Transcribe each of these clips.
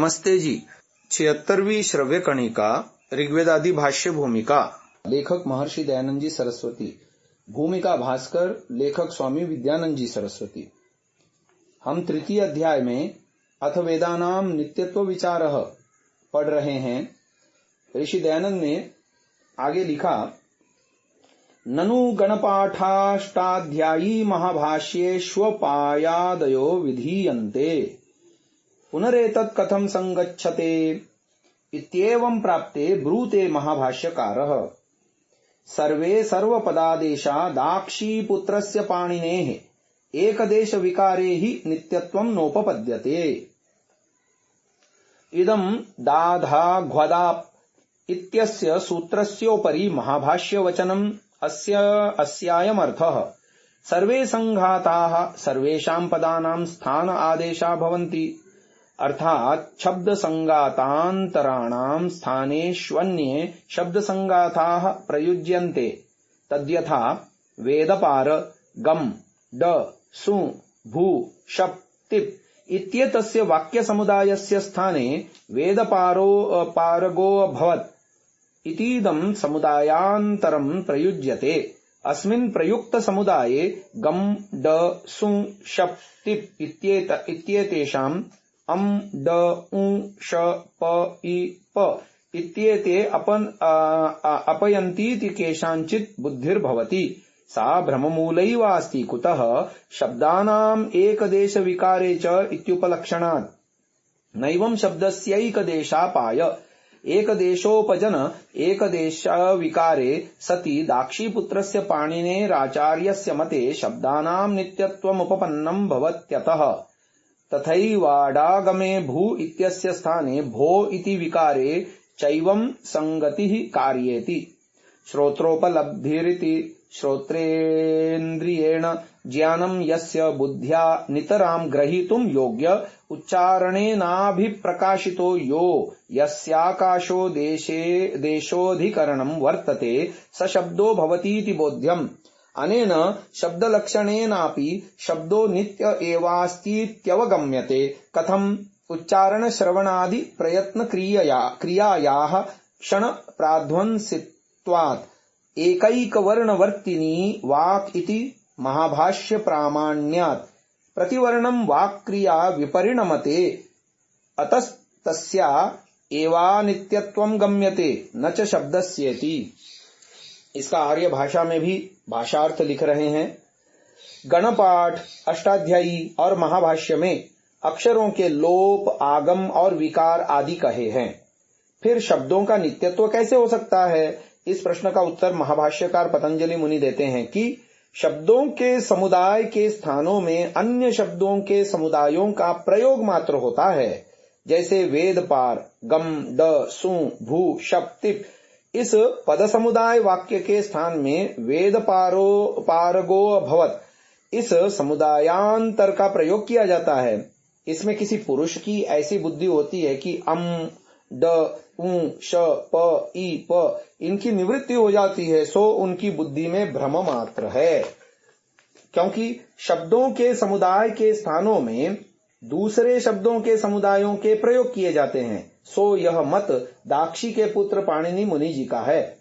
नमस्ते जी। 76वीं श्रव्य कणिका ऋग्वेदादि भाष्य भूमिका। लेखक महर्षि दयानंद जी सरस्वती। भूमिका भास्कर। लेखक स्वामी विद्यानंद जी सरस्वती। हम तृतीय अध्याय में अथ वेदानाम नित्यत्व विचारः पढ़ रहे हैं। ऋषि दयानंद ने आगे लिखा, ननु गणपाठाष्टाध्यायी महाभाष्ये श्वपायादयो विधीयन्ते पुनरेतत् कथं संगच्छते इत्येवं प्राप्ते ब्रूते महाभाष्यकारः। सर्वे सर्वपदादेशा दाक्षीपुत्रस्य पाणिनेः एकदेश विकारे हि नित्यत्वं नोपपद्यते। इदं दाधाघ्वदाप् इत्यस्य सूत्रस्योपरि महाभाष्यवचनम् अस्यायमर्थः। सर्वे संघाताः सर्वेषां पदानां स्थान आदेशा भवन्ति, अर्थात शब्द संगातांतराणां स्थानेष्वन्ये शब्द संगाताः प्रयुज्यन्ते। तद्यथा वेदपार गम ड सु भू शप तिप इत्येतस्य वाक्य समुदायस्य स्थाने वेदपारो पारगो भवत् इतीदं समुदायान्तरं प्रयुज्यते। अस्मिन् प्रयुक्त समुदाये गम ड सु शप तिप इत्येतेषाम् अम ड उ श प इ प इत्येते अपयन्तीति केषाञ्चित् बुद्धिर्भवति। सा भ्रममूलैव अस्ति। कुतः शब्दानाम् एकदेश विकारे च इत्युपलक्षणात्। नैवं शब्दस्यैकदेशापाय एकदेशोपजन एकदेश विकारे सति दाक्षीपुत्रस्य पाणिनेराचार्यस्य मते शब्दानाम् नित्यत्वमुपपन्नं भवत्यतः। तथैवाडागमे भू इत्यस्य स्थाने भो इति विकारे चैवं संगतिः कार्येति। श्रोत्रोपलब्धिरिति श्रोत्रेन्द्रियेण ज्ञानं यस्य बुद्ध्या नितरां ग्रहीतुं योग्य उच्चारणेनाभिप्रकाशितो यो यस्याकाशो देशोऽधिकरणं वर्तते स शब्दो भवतीति बोध्यम्। अनेन शब्दलक्षणेनापि शब्दो नित्य एवास्तीत्यवगम्यते। कथम् उच्चारण श्रवणादि प्रयत्न क्रियायाः क्षण प्राध्वंसित्वात् एकैकवर्णवर्तिनी वाक् इति महाभाष्य प्रामाण्यात् प्रतिवर्णं वाक्क्रिया विपरिणमते। अतस्तस्या एवानित्यत्वं गम्यते न च शब्दस्येति। इसका आर्य भाषा में भी भाषार्थ लिख रहे हैं। गणपाठ, अष्टाध्यायी और महाभाष्य में अक्षरों के लोप, आगम और विकार आदि कहे हैं। फिर शब्दों का नित्यत्व कैसे हो सकता है? इस प्रश्न का उत्तर महाभाष्यकार पतंजलि मुनि देते हैं कि शब्दों के समुदाय के स्थानों में अन्य शब्दों के समुदायों का प्रयोग मात्र होता है। जैसे वेद पार गम ड सु भू शप तिप, इस पद समुदाय वाक्य के स्थान में वेद पारगो भवत इस समुदायांतर का प्रयोग किया जाता है। इसमें किसी पुरुष की ऐसी बुद्धि होती है कि अम ड उ श प ई प इनकी निवृत्ति हो जाती है, सो उनकी बुद्धि में भ्रम मात्र है। क्योंकि शब्दों के समुदाय के स्थानों में दूसरे शब्दों के समुदायों के प्रयोग किए जाते हैं, सो यह मत दाक्षी के पुत्र पाणिनि मुनि जी का है,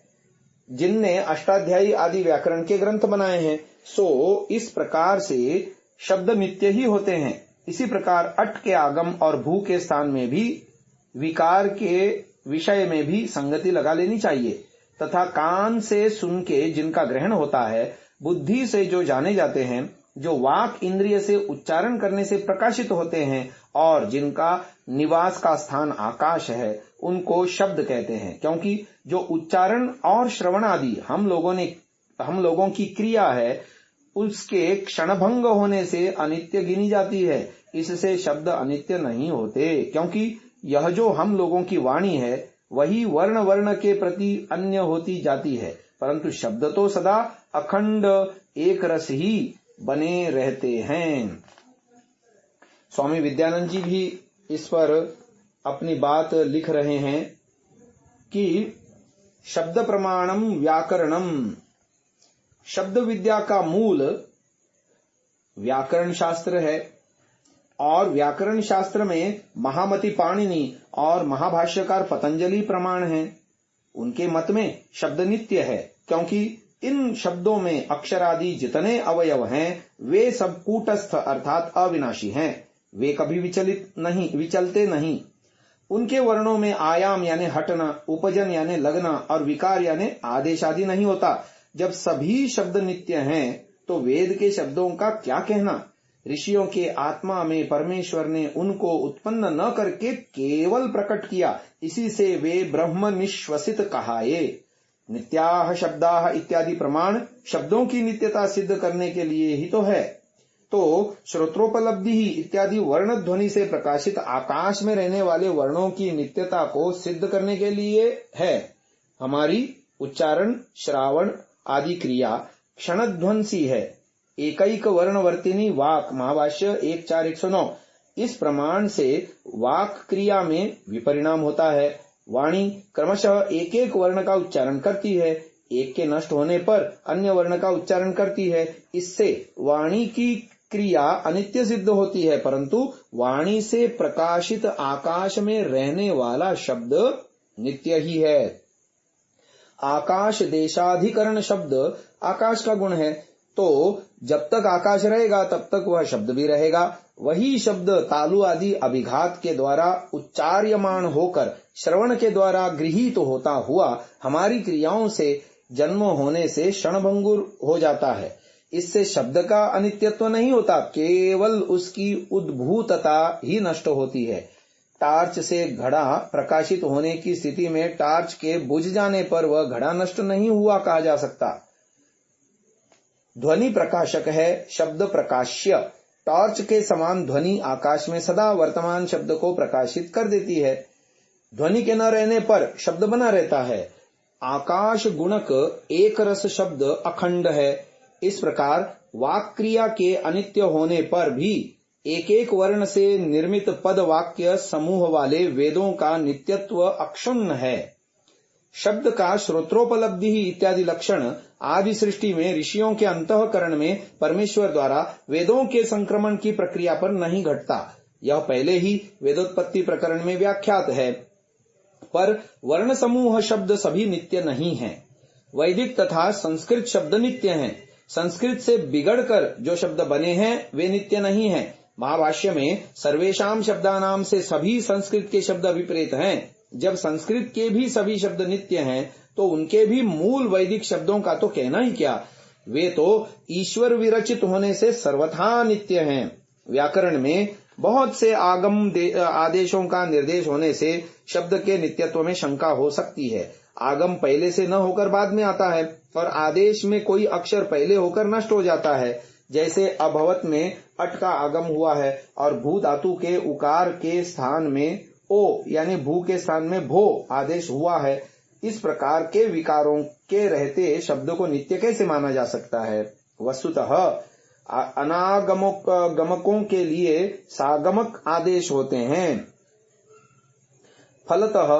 जिनने अष्टाध्यायी आदि व्याकरण के ग्रंथ बनाए हैं। सो इस प्रकार से शब्द नित्य ही होते हैं। इसी प्रकार अट के आगम और भू के स्थान में भी विकार के विषय में भी संगति लगा लेनी चाहिए। तथा कान से सुन के जिनका ग्रहण होता है, बुद्धि से जो जाने जाते हैं, जो वाक इंद्रिय से उच्चारण करने से प्रकाशित होते हैं और जिनका निवास का स्थान आकाश है, उनको शब्द कहते हैं। क्योंकि जो उच्चारण और श्रवण आदि हम लोगों की क्रिया है, उसके क्षणभंग होने से अनित्य गिनी जाती है। इससे शब्द अनित्य नहीं होते, क्योंकि यह जो हम लोगों की वाणी है वही वर्ण वर्ण के प्रति अन्य होती जाती है, परंतु शब्द तो सदा अखंड एक रस ही बने रहते हैं। स्वामी विद्यानंद जी भी इस पर अपनी बात लिख रहे हैं कि शब्द प्रमाणम व्याकरणम, शब्द विद्या का मूल व्याकरण शास्त्र है और व्याकरण शास्त्र में महामति पाणिनि और महाभाष्यकार पतंजलि प्रमाण हैं। उनके मत में शब्द नित्य है, क्योंकि इन शब्दों में अक्षरादि जितने अवयव हैं वे सब कूटस्थ अर्थात अविनाशी हैं। वे कभी विचलते नहीं। उनके वर्णों में आयाम यानी हटना, उपजन यानी लगना और विकार यानी आदेश आदि नहीं होता। जब सभी शब्द नित्य हैं तो वेद के शब्दों का क्या कहना। ऋषियों के आत्मा में परमेश्वर ने उनको उत्पन्न न करके केवल प्रकट किया, इसी से वे ब्रह्म निश्वसित कहाये। नित्याह शब्दाह इत्यादि प्रमाण शब्दों की नित्यता सिद्ध करने के लिए ही तो है। तो श्रोत्रोपलब्धि इत्यादि वर्ण ध्वनि से प्रकाशित आकाश में रहने वाले वर्णों की नित्यता को सिद्ध करने के लिए है। हमारी उच्चारण, श्रावण आदि क्रिया क्षणध्वंसी है। एकैक वर्णवर्तिनी वाक, महाभाष्य 1.4.109। इस प्रमाण से वाक क्रिया में विपरिणाम होता है। वाणी क्रमशः एक एक वर्ण का उच्चारण करती है, एक के नष्ट होने पर अन्य वर्ण का उच्चारण करती है। इससे वाणी की क्रिया अनित्य सिद्ध होती है, परंतु वाणी से प्रकाशित आकाश में रहने वाला शब्द नित्य ही है। आकाश देशाधिकरण शब्द आकाश का गुण है, तो जब तक आकाश रहेगा तब तक वह शब्द भी रहेगा। वही शब्द तालु आदि अभिघात के द्वारा उच्चार्यमान होकर श्रवण के द्वारा गृहीत होता हुआ हमारी क्रियाओं से जन्म होने से क्षणभंगुर हो जाता है। इससे शब्द का अनित्यत्व नहीं होता, केवल उसकी उद्भूतता ही नष्ट होती है। टार्च से घड़ा प्रकाशित होने की स्थिति में टार्च के बुझ जाने पर वह घड़ा नष्ट नहीं हुआ कहा जा सकता। ध्वनि प्रकाशक है, शब्द प्रकाश्य। टॉर्च के समान ध्वनि आकाश में सदा वर्तमान शब्द को प्रकाशित कर देती है। ध्वनि के न रहने पर शब्द बना रहता है। आकाश गुणक एक रस शब्द अखंड है। इस प्रकार वाक क्रिया के अनित्य होने पर भी एक एक वर्ण से निर्मित पद वाक्य समूह वाले वेदों का नित्यत्व अक्षुण्ण है। शब्द का श्रोत्रोपलब्धि इत्यादि लक्षण आदि सृष्टि में ऋषियों के अंतःकरण में परमेश्वर द्वारा वेदों के संक्रमण की प्रक्रिया पर नहीं घटता। यह पहले ही वेदोत्पत्ति प्रकरण में व्याख्यात है। पर वर्ण समूह शब्द सभी नित्य नहीं हैं। वैदिक तथा संस्कृत शब्द नित्य हैं। संस्कृत से बिगड़कर जो शब्द बने हैं वे नित्य नहीं हैं। महाभाष्य में सर्वेषाम शब्दानाम से सभी संस्कृत के शब्द अभिप्रेत हैं। जब संस्कृत के भी सभी शब्द नित्य हैं तो उनके भी मूल वैदिक शब्दों का तो कहना ही क्या। वे तो ईश्वर विरचित होने से सर्वथा नित्य हैं। व्याकरण में बहुत से आगम आदेशों का निर्देश होने से शब्द के नित्यत्व में शंका हो सकती है। आगम पहले से न होकर बाद में आता है और आदेश में कोई अक्षर पहले होकर नष्ट हो जाता है। जैसे अभवत में अट का आगम हुआ है और भू धातु के उकार के स्थान में ओ यानी भू के स्थान में भो आदेश हुआ है। इस प्रकार के विकारों के रहते शब्द को नित्य कैसे माना जा सकता है। वस्तुतः अनागमकों के लिए सागमक आदेश होते हैं। फलतः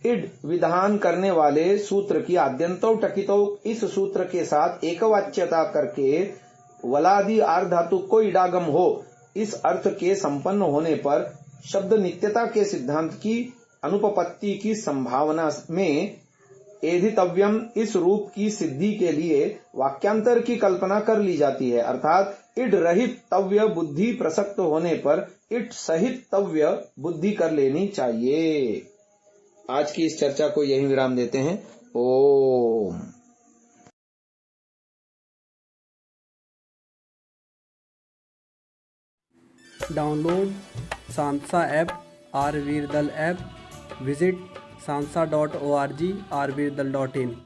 इड विधान करने वाले सूत्र की आद्यंतो टकितो इस सूत्र के साथ एकवाच्यता करके वलादि आर्ध धातु को इडागम हो, इस अर्थ के संपन्न होने पर शब्द नित्यता के सिद्धांत की अनुपपत्ति की संभावना में एधितव्यम इस रूप की सिद्धि के लिए वाक्यांतर की कल्पना कर ली जाती है। अर्थात इड रहित तव्य बुद्धि प्रसक्त होने पर इट सहित तव्य बुद्धि कर लेनी चाहिए। आज की इस चर्चा को यही विराम देते हैं। ओम। Download Sansa app, Rvirdal app, visit sansa.org, rvirdal.in।